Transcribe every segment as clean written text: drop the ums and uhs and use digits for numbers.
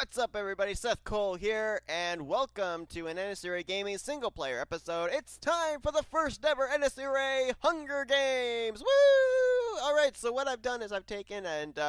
What's up, everybody? Seth Cole here, and welcome to an NNSCRA Gaming single-player episode. It's time for the first ever NNSCRA Hunger Games! Woo! Alright, so what I've done is I've taken and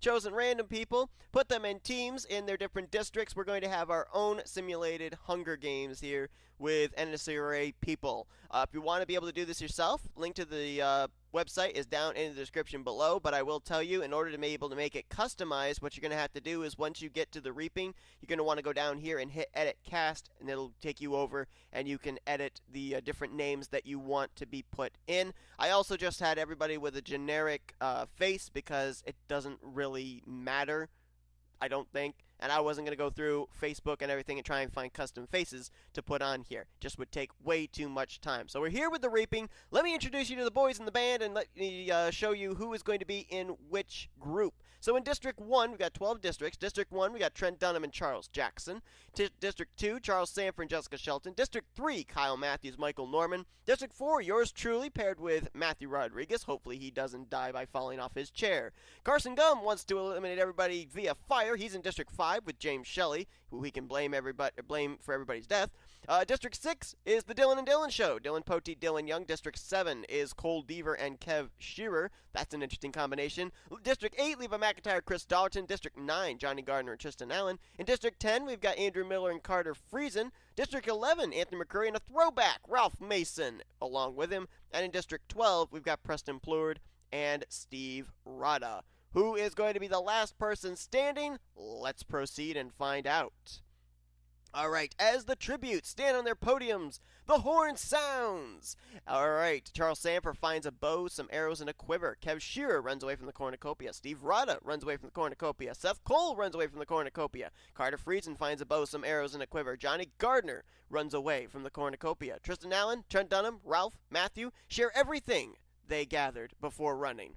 chosen random people, put them in teams in their different districts. We're going to have our own simulated Hunger Games here with NNSCRA people. If you want to be able to do this yourself, link to the website is down in the description below, but I will tell you, in order to be able to make it customized, what you're going to have to do is once you get to the reaping, you're going to want to go down here and hit edit cast, and it'll take you over, and you can edit the different names that you want to be put in. I also just had everybody with a generic face because it doesn't really matter, I don't think. And I wasn't going to go through Facebook and everything and try and find custom faces to put on here. Just would take way too much time. So we're here with the reaping. Let me introduce you to the boys in the band and let me show you who is going to be in which group. So in District 1, we've got 12 districts. District 1, we got Trent Dunham and Charles Jackson. District 2, Charles Sanford and Jessica Shelton. District 3, Kyle Matthews, Michael Norman. District 4, yours truly, paired with Matthew Rodriguez. Hopefully he doesn't die by falling off his chair. Carson Gum wants to eliminate everybody via fire. He's in District 5 with James Shelley, who he can blame for everybody's death. District 6 is the Dylan and Dylan Show. Dylan Poteet, Dylan Young. District 7 is Cole Deaver and Kev Shearer. That's an interesting combination. District 8, Levi McIntyre, Chris Dollarton. District 9, Johnny Gardner and Tristan Allen. In District 10, we've got Andrew Miller and Carter Friesen. District 11, Anthony McCurry and a throwback, Ralph Mason, along with him. And in District 12, we've got Preston Plurd and Steve Rada. Who is going to be the last person standing? Let's proceed and find out. Alright, as the tributes stand on their podiums, the horn sounds! Alright, Charles Sanford finds a bow, some arrows, and a quiver. Kev Shearer runs away from the cornucopia. Steve Rada runs away from the cornucopia. Seth Cole runs away from the cornucopia. Carter Friesen finds a bow, some arrows, and a quiver. Johnny Gardner runs away from the cornucopia. Tristan Allen, Trent Dunham, Ralph, Matthew share everything they gathered before running.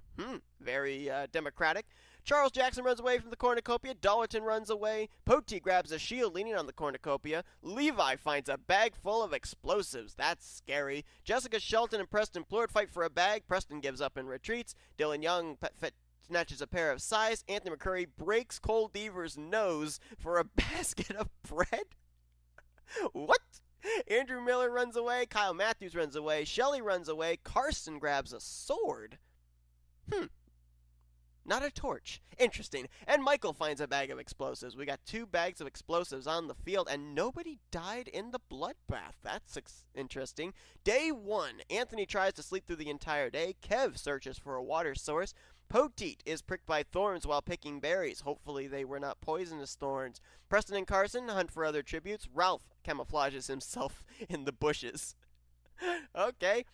Very democratic. Charles Jackson runs away from the cornucopia. Dollarton runs away. Poteet grabs a shield leaning on the cornucopia. Levi finds a bag full of explosives. That's scary. Jessica Shelton and Preston Plurd fight for a bag. Preston gives up and retreats. Dylan Young snatches a pair of sais. Anthony McCurry breaks Cole Deaver's nose for a basket of bread. What? Andrew Miller runs away. Kyle Matthews runs away. Shelley runs away. Carson grabs a sword. Not a torch. Interesting. And Michael finds a bag of explosives. We got 2 bags of explosives on the field, and nobody died in the bloodbath. That's interesting. Day 1. Anthony tries to sleep through the entire day. Kev searches for a water source. Poteet is pricked by thorns while picking berries. Hopefully they were not poisonous thorns. Preston and Carson hunt for other tributes. Ralph camouflages himself in the bushes. Okay.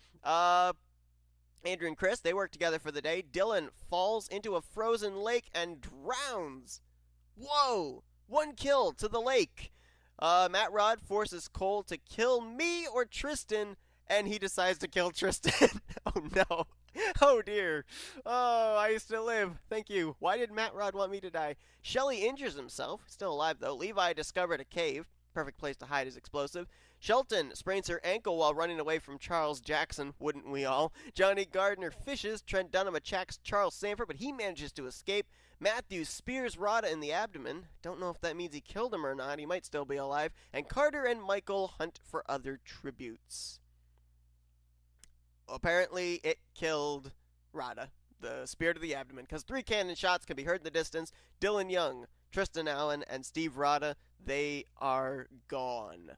Andrew and Chris, they work together for the day. Dylan falls into a frozen lake and drowns. Whoa! 1 kill to the lake. Matt Rod forces Cole to kill me or Tristan, and he decides to kill Tristan. Oh no. Oh dear. Oh, I used to live. Thank you. Why did Matt Rod want me to die? Shelley injures himself. Still alive though. Levi discovered a cave. Perfect place to hide his explosive. Shelton sprains her ankle while running away from Charles Jackson. Wouldn't we all? Johnny Gardner fishes. Trent Dunham attacks Charles Sanford, but he manages to escape. Matthews spears Rada in the abdomen. Don't know if that means he killed him or not. He might still be alive. And Carter and Michael hunt for other tributes. Apparently, it killed Rada, the spear to the abdomen, because 3 cannon shots can be heard in the distance. Dylan Young, Tristan Allen, and Steve Rada, they are gone.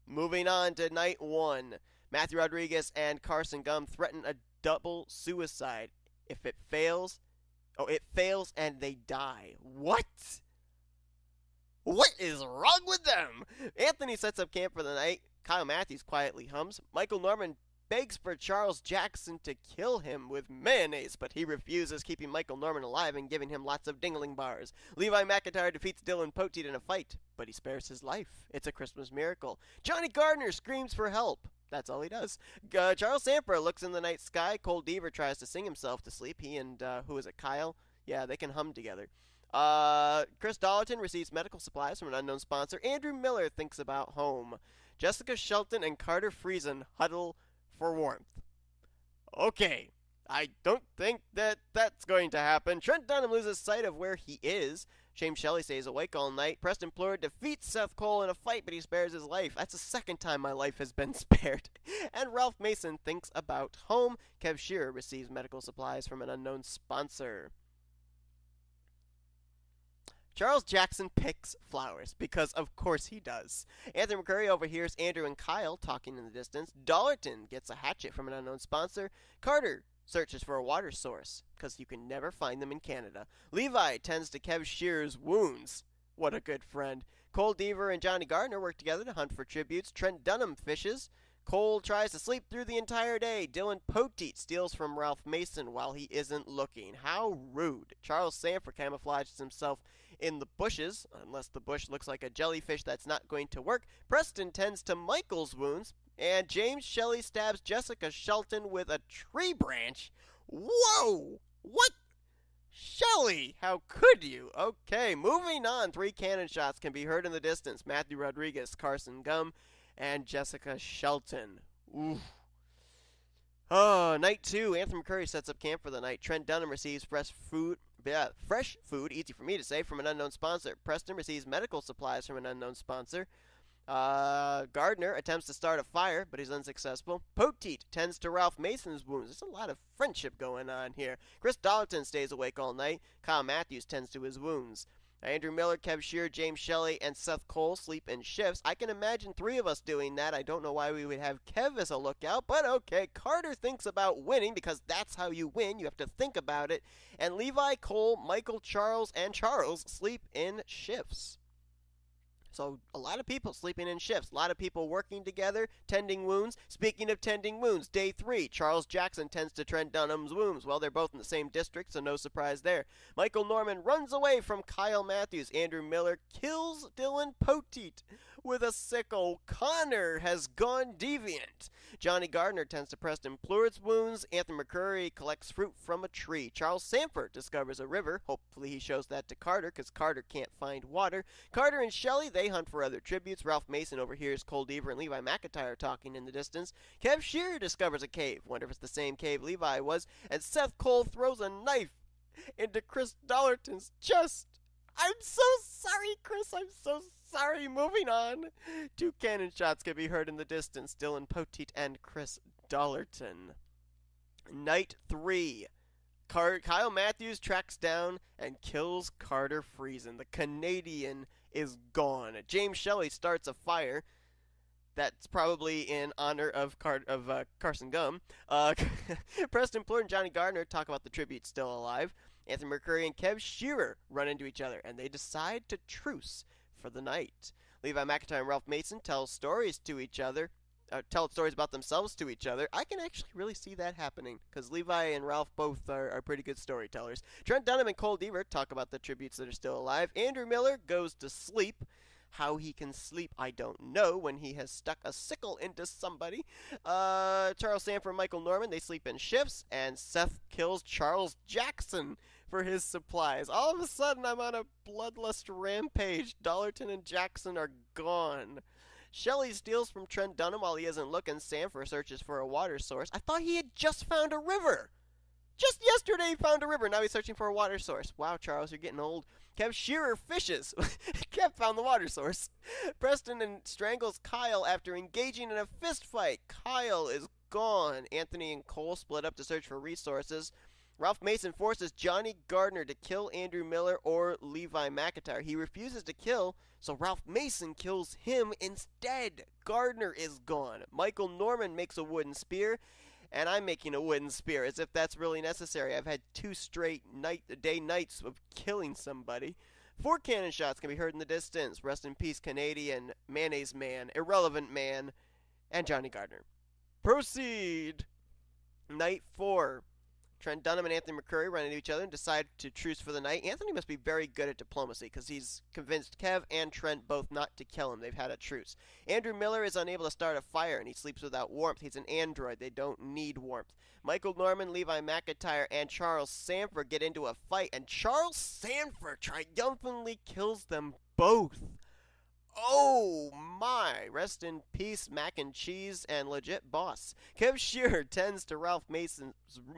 Moving on to night 1. Matthew Rodriguez and Carson Gum threaten a double suicide. If it fails, it fails and they die. What? What is wrong with them? Anthony sets up camp for the night. Kyle Matthews quietly hums. Michael Norman begs for Charles Jackson to kill him with mayonnaise, but he refuses, keeping Michael Norman alive and giving him lots of dingling bars. Levi McIntyre defeats Dylan Poteet in a fight, but he spares his life. It's a Christmas miracle. Johnny Gardner screams for help. That's all he does. Charles Sanford looks in the night sky. Cole Deaver tries to sing himself to sleep. He and, who is it, Kyle? Yeah, they can hum together. Chris Dollarton receives medical supplies from an unknown sponsor. Andrew Miller thinks about home. Jessica Shelton and Carter Friesen huddle for warmth. Okay, I don't think that's going to happen. Trent Dunham loses sight of where he is. James Shelley stays awake all night. Preston Plur defeats Seth Cole in a fight, but he spares his life. That's the second time my life has been spared. And Ralph Mason thinks about home. Kev Shearer receives medical supplies from an unknown sponsor. Charles Jackson picks flowers, because of course he does. Anthony McCurry overhears Andrew and Kyle talking in the distance. Dollarton gets a hatchet from an unknown sponsor. Carter searches for a water source, because you can never find them in Canada. Levi tends to Kev Shearer's wounds. What a good friend. Cole Deaver and Johnny Gardner work together to hunt for tributes. Trent Dunham fishes. Cole tries to sleep through the entire day. Dylan Poteet steals from Ralph Mason while he isn't looking. How rude. Charles Sanford camouflages himself in the bushes, unless the bush looks like a jellyfish that's not going to work. Preston tends to Michael's wounds, and James Shelley stabs Jessica Shelton with a tree branch. Whoa! What? Shelley, how could you? Okay, moving on. 3 cannon shots can be heard in the distance. Matthew Rodriguez, Carson Gum, and Jessica Shelton. Oof. Oh, night 2. Anthony McCurry sets up camp for the night. Trent Dunham receives fresh food, easy for me to say, from an unknown sponsor. Preston receives medical supplies from an unknown sponsor. Gardner attempts to start a fire, but he's unsuccessful. Poteet tends to Ralph Mason's wounds. There's a lot of friendship going on here. Chris Dollarton stays awake all night. Kyle Matthews tends to his wounds. Andrew Miller, Kev Shearer, James Shelley, and Seth Cole sleep in shifts. I can imagine 3 of us doing that. I don't know why we would have Kev as a lookout, but okay. Carter thinks about winning, because that's how you win. You have to think about it. And Levi, Cole, Michael, Charles, and Charles sleep in shifts. So a lot of people sleeping in shifts. A lot of people working together, tending wounds. Speaking of tending wounds, day 3, Charles Jackson tends to Trent Dunham's wounds. Well, they're both in the same district, so no surprise there. Michael Norman runs away from Kyle Matthews. Andrew Miller kills Dylan Poteet with a sickle. Connor has gone deviant. Johnny Gardner tends to Preston Plurt's wounds. Anthony McCurry collects fruit from a tree. Charles Sanford discovers a river. Hopefully he shows that to Carter, because Carter can't find water. Carter and Shelley, they hunt for other tributes. Ralph Mason overhears Cole Deaver and Levi McIntyre talking in the distance. Kev Shearer discovers a cave. Wonder if it's the same cave Levi was. And Seth Cole throws a knife into Chris Dollarton's chest. I'm so sorry, Chris. I'm so sorry. Moving on. 2 cannon shots can be heard in the distance. Dylan Poteet and Chris Dollarton. Night 3. Kyle Matthews tracks down and kills Carter Friesen. The Canadian is gone. James Shelley starts a fire. That's probably in honor of Carson Gum. Preston Plur and Johnny Gardner talk about the tribute still alive. Anthony McCurry and Kev Shearer run into each other, and they decide to truce for the night. Levi McIntyre and Ralph Mason tell stories to each other. Tell stories about themselves to each other. I can actually really see that happening, because Levi and Ralph both are pretty good storytellers. Trent Dunham and Cole Deaver talk about the tributes that are still alive. Andrew Miller goes to sleep. How he can sleep, I don't know, when he has stuck a sickle into somebody. Charles Sanford and Michael Norman, they sleep in shifts, and Seth kills Charles Jackson for his supplies. All of a sudden, I'm on a bloodlust rampage. Dollarton and Jackson are gone. Shelley steals from Trent Dunham while he isn't looking. Sanford searches for a water source. I thought he had just found a river. Just yesterday he found a river. Now he's searching for a water source. Wow, Charles, you're getting old. Kev Shearer fishes. Kev found the water source. Preston strangles Kyle after engaging in a fist fight. Kyle is gone. Anthony and Cole split up to search for resources. Ralph Mason forces Johnny Gardner to kill Andrew Miller or Levi McIntyre. He refuses to kill, so Ralph Mason kills him instead. Gardner is gone. Michael Norman makes a wooden spear, and I'm making a wooden spear, as if that's really necessary. I've had 2 straight nights of killing somebody. 4 cannon shots can be heard in the distance. Rest in peace, Canadian, Mayonnaise Man, Irrelevant Man, and Johnny Gardner. Proceed! Night 4. Trent Dunham and Anthony McCurry run into each other and decide to truce for the night. Anthony must be very good at diplomacy, because he's convinced Kev and Trent both not to kill him. They've had a truce. Andrew Miller is unable to start a fire, and he sleeps without warmth. He's an android. They don't need warmth. Michael Norman, Levi McIntyre, and Charles Sanford get into a fight, and Charles Sanford triumphantly kills them both. Oh my! Rest in peace, mac and cheese and legit boss. Kev Shearer tends to Ralph Mason's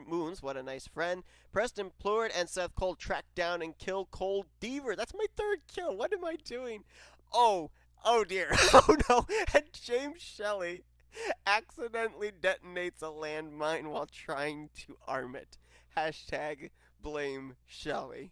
wounds. What a nice friend. Preston Plord and Seth Cole track down and kill Cole Deaver. That's my third kill. What am I doing? Oh, oh dear. Oh no. And James Shelley accidentally detonates a landmine while trying to arm it. Hashtag blame Shelley.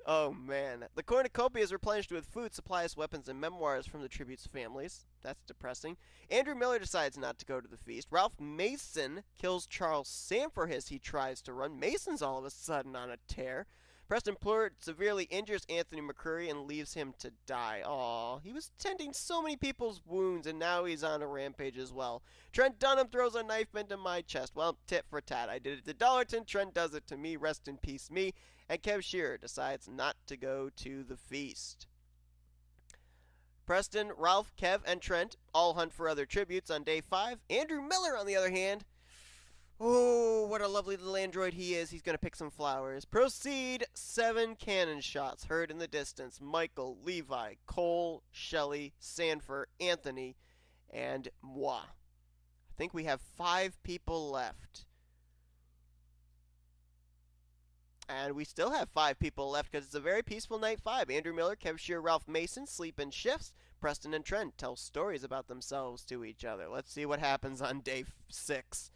Oh man. The cornucopia is replenished with food, supplies, weapons, and memoirs from the tribute's families. That's depressing. Andrew Miller decides not to go to the feast. Ralph Mason kills Charles Sanford as he tries to run. Mason's all of a sudden on a tear. Preston Plurt severely injures Anthony McCurry and leaves him to die. Aw, he was tending so many people's wounds, and now he's on a rampage as well. Trent Dunham throws a knife into my chest. Well, tit for tat. I did it to Dollarton. Trent does it to me. Rest in peace, me. And Kev Shearer decides not to go to the feast. Preston, Ralph, Kev, and Trent all hunt for other tributes on day 5. Andrew Miller, on the other hand, oh, what a lovely little android he is. He's going to pick some flowers. Proceed. 7 cannon shots heard in the distance. Michael, Levi, Cole, Shelley, Sanford, Anthony, and moi. I think we have 5 people left. And we still have 5 people left because it's a very peaceful night 5. Andrew Miller, Kev Shearer, Ralph Mason sleep in shifts. Preston and Trent tell stories about themselves to each other. Let's see what happens on day 6.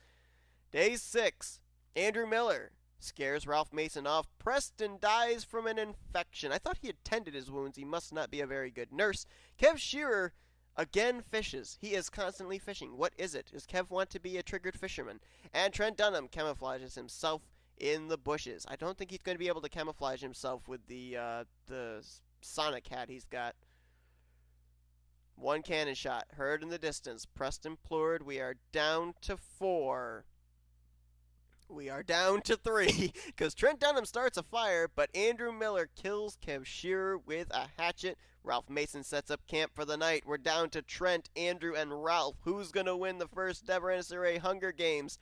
Day 6. Andrew Miller scares Ralph Mason off. Preston dies from an infection. I thought he had tended his wounds. He must not be a very good nurse. Kev Shearer again fishes. He is constantly fishing. What is it? Does Kev want to be a triggered fisherman? And Trent Dunham camouflages himself in the bushes. I don't think he's going to be able to camouflage himself with the Sonic hat he's got. 1 cannon shot heard in the distance. Preston Plord, we are down to 4. We are down to 3 because Trent Dunham starts a fire, but Andrew Miller kills Kev Shearer with a hatchet. Ralph Mason sets up camp for the night. We're down to Trent, Andrew, and Ralph. Who's going to win the first ever NNSCRA Hunger Games?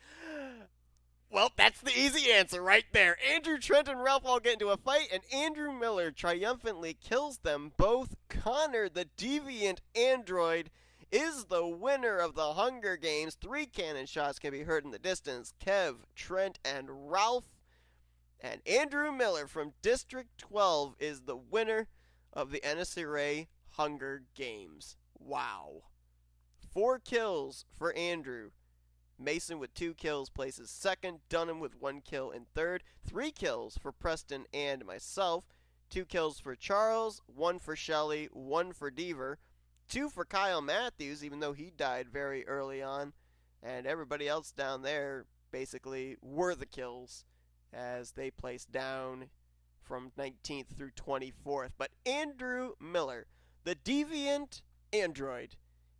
Well, that's the easy answer right there. Andrew, Trent, and Ralph all get into a fight, and Andrew Miller triumphantly kills them both. Connor, the deviant android, is the winner of the Hunger Games. 3 cannon shots can be heard in the distance. Kev, Trent, and Ralph. And Andrew Miller from District 12 is the winner of the NNSCRA Hunger Games. Wow. 4 kills for Andrew. Mason with 2 kills places second. Dunham with 1 kill in third. 3 kills for Preston and myself. 2 kills for Charles. 1 for Shelley. 1 for Deaver. 2 for Kyle Matthews, even though he died very early on. And everybody else down there basically were the kills as they placed down from 19th through 24th. But Andrew Miller, the deviant android,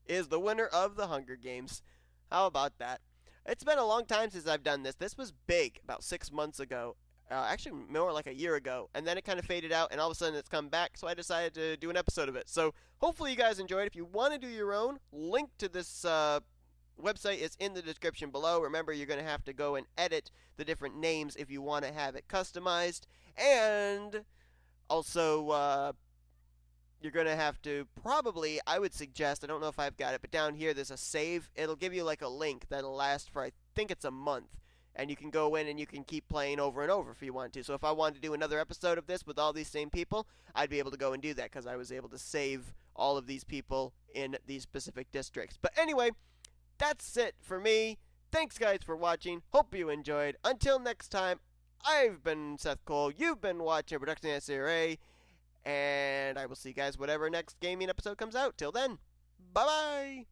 is the winner of the Hunger Games. How about that? It's been a long time since I've done this. This was big about 6 months ago. Actually, more like a year ago. And then it kind of faded out, and all of a sudden it's come back, so I decided to do an episode of it. So hopefully you guys enjoyed. If you want to do your own, link to this website is in the description below. Remember, you're going to have to go and edit the different names if you want to have it customized. And also, you're going to have to probably, I would suggest, I don't know if I've got it, but down here there's a save. It'll give you like a link that'll last for, I think it's a month. And you can go in and you can keep playing over and over if you want to. So if I wanted to do another episode of this with all these same people, I'd be able to go and do that because I was able to save all of these people in these specific districts. But anyway, that's it for me. Thanks, guys, for watching. Hope you enjoyed. Until next time, I've been Seth Cole. You've been watching Production NNSCRA. And I will see you guys whatever next gaming episode comes out. Till then, bye-bye!